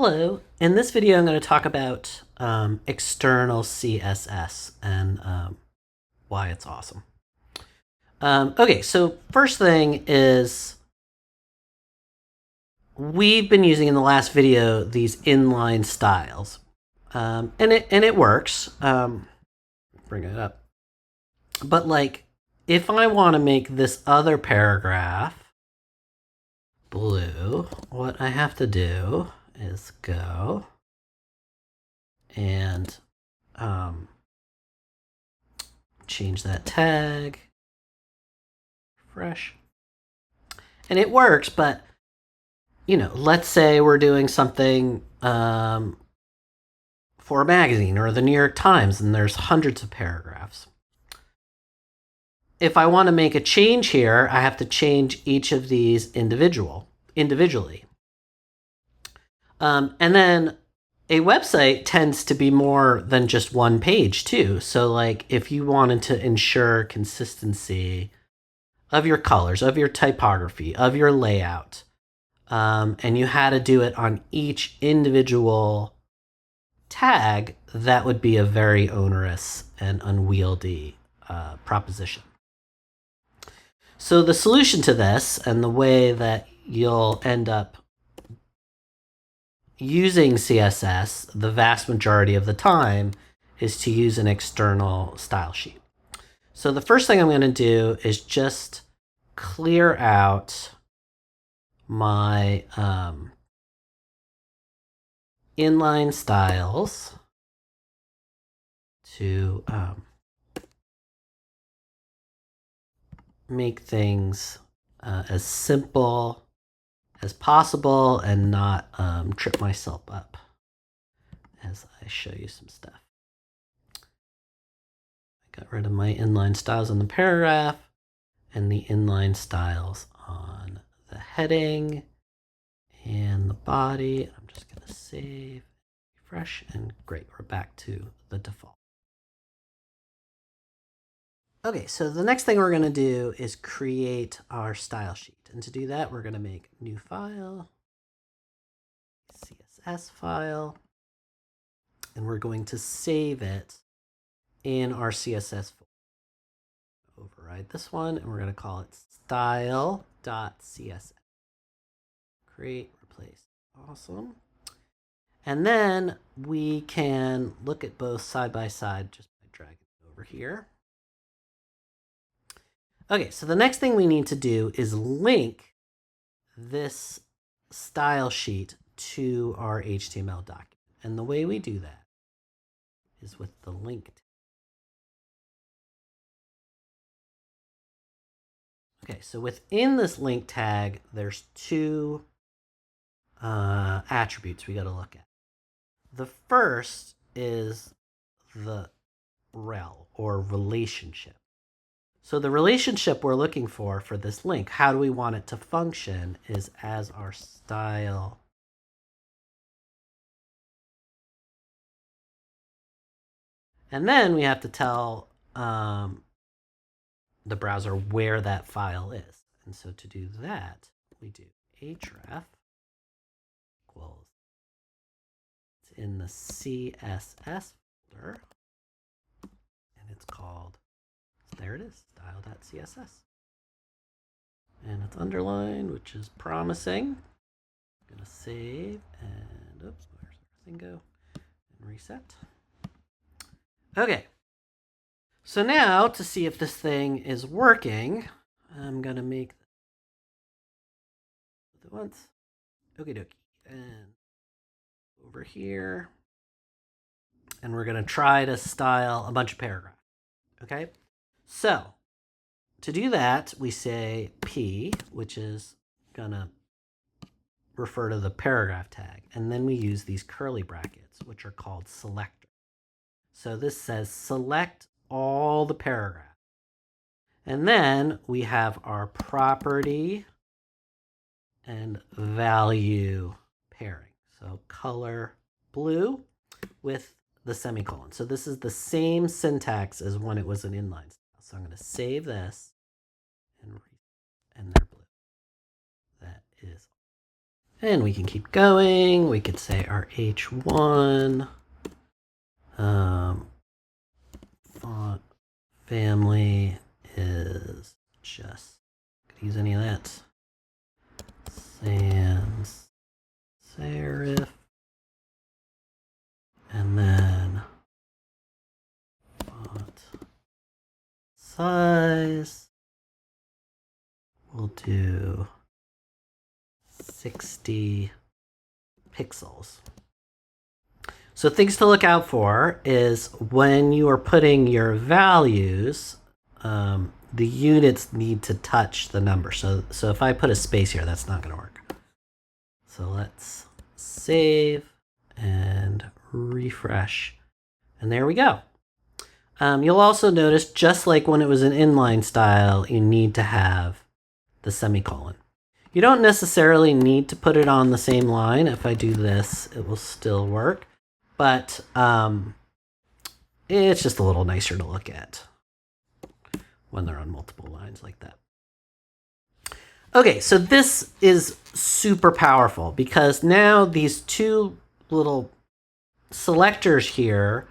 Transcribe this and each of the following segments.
Hello. In this video, I'm going to talk about external CSS and why it's awesome. Okay, so first thing is we've been using in the last video these inline styles, and it works. Bring it up, but like if I want to make this other paragraph blue, what I have to do is go and change that tag, refresh, and it works. But let's say we're doing something for a magazine or the New York Times, and there's hundreds of paragraphs. If I want to make a change here, I have to change each of these individually. And then a website tends to be more than just one page too. So like if you wanted to ensure consistency of your colors, of your typography, of your layout, and you had to do it on each individual tag, that would be a very onerous and unwieldy proposition. So the solution to this, and the way that you'll end up using CSS the vast majority of the time, is to use an external style sheet. So the first thing I'm going to do is just clear out my inline styles to make things as simple as possible and not trip myself up as I show you some stuff. I got rid of my inline styles on the paragraph and the inline styles on the heading and the body. I'm just going to save, refresh, and great, we're back to the default. Okay, so the next thing we're going to do is create our style sheet. And to do that, we're going to make new file, CSS file, and we're going to save it in our CSS folder. Override this one, and we're going to call it style.css. Create, replace, awesome. And then we can look at both side by side just by dragging it over here. Okay, so the next thing we need to do is link this style sheet to our HTML document. And the way we do that is with the link tag. Okay, so within this link tag, there's two attributes we got to look at. The first is the rel, or relationship. So the relationship we're looking for this link, how do we want it to function, is as our style. And then we have to tell the browser where that file is. And so to do that, we do href equals, it's in the CSS folder, and it's called, there it is, style.css. And it's underlined, which is promising. I'm going to save and, oops, where's everything go? And reset. Okay. So now, to see if this thing is working, I'm going to make it once. Okie dokie. And over here. And we're going to try to style a bunch of paragraphs. Okay? So, to do that, we say P, which is going to refer to the paragraph tag. And then we use these curly brackets, which are called selector. So this says select all the paragraph. And then we have our property and value pairing. So color blue with the semicolon. So this is the same syntax as when it was an inline style. So I'm going to save this and they're blue. That is. And we can keep going. We could say our H1 font family is just, could use any of that. Sans serif. And then font size, we'll do 60 pixels. So things to look out for is when you are putting your values, the units need to touch the number. So if I put a space here, that's not going to work. So let's save and refresh. And there we go. You'll also notice, just like when it was an inline style, you need to have the semicolon. You don't necessarily need to put it on the same line. If I do this, it will still work. But it's just a little nicer to look at when they're on multiple lines like that. Okay, so this is super powerful because now these two little selectors here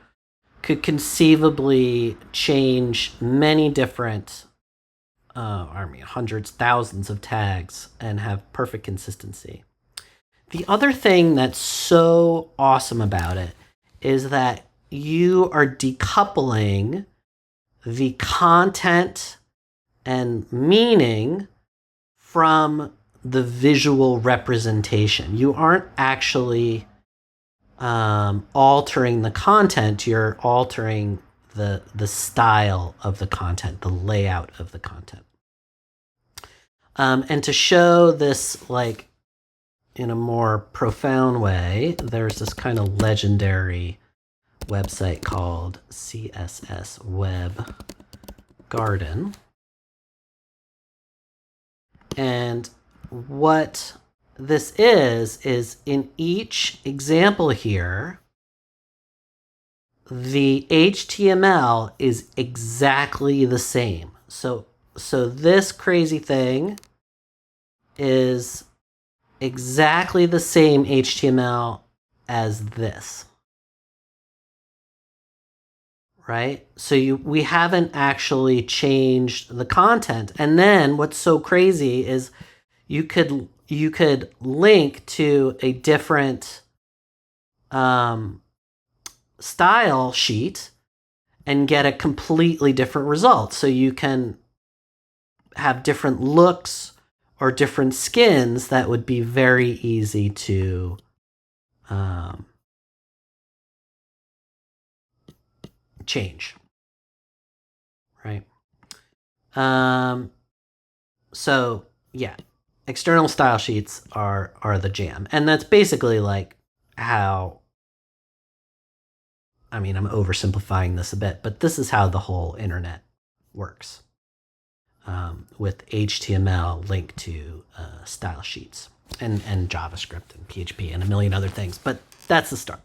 could conceivably change many different, hundreds, thousands of tags and have perfect consistency. The other thing that's so awesome about it is that you are decoupling the content and meaning from the visual representation. You aren't actually altering the content, you're altering the style of the content, the layout of the content. And to show this like in a more profound way, there's this kind of legendary website called CSS Web Garden. And what this is in each example here, the HTML is exactly the same. So this crazy thing is exactly the same HTML as this. Right? So we haven't actually changed the content. And then what's so crazy is you could link to a different style sheet and get a completely different result. So you can have different looks or different skins that would be very easy to change, right? So yeah, external style sheets are the jam, and that's basically like how, I mean, I'm oversimplifying this a bit, but this is how the whole internet works, with HTML linked to style sheets and JavaScript and PHP and a million other things, but that's the start.